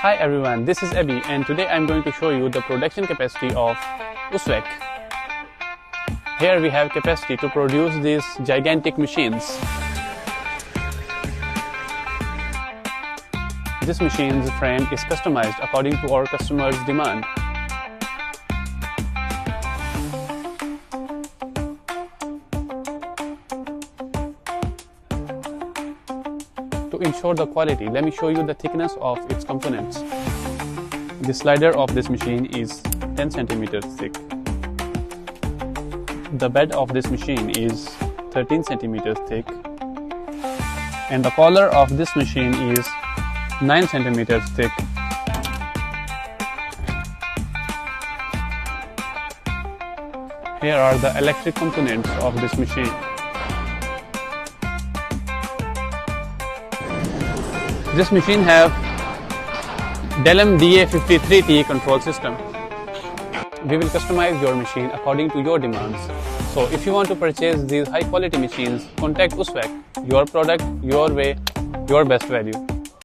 Hi everyone, this is Abhi and today I'm going to show you the production capacity of USWEC. Here we have capacity to produce these gigantic machines. This machine's frame is customized according to our customer's demand. To ensure the quality, let me show you the thickness of its components. The slider of this machine is 10 centimeters thick. The bed of this machine is 13 centimeters thick. And the collar of this machine is 9 centimeters thick. Here are the electric components of this machine. This machine have Delum DA53T control system. We will customize your machine according to your demands. So if you want to purchase these high quality machines, contact USWEC. Your product, your way, your best value.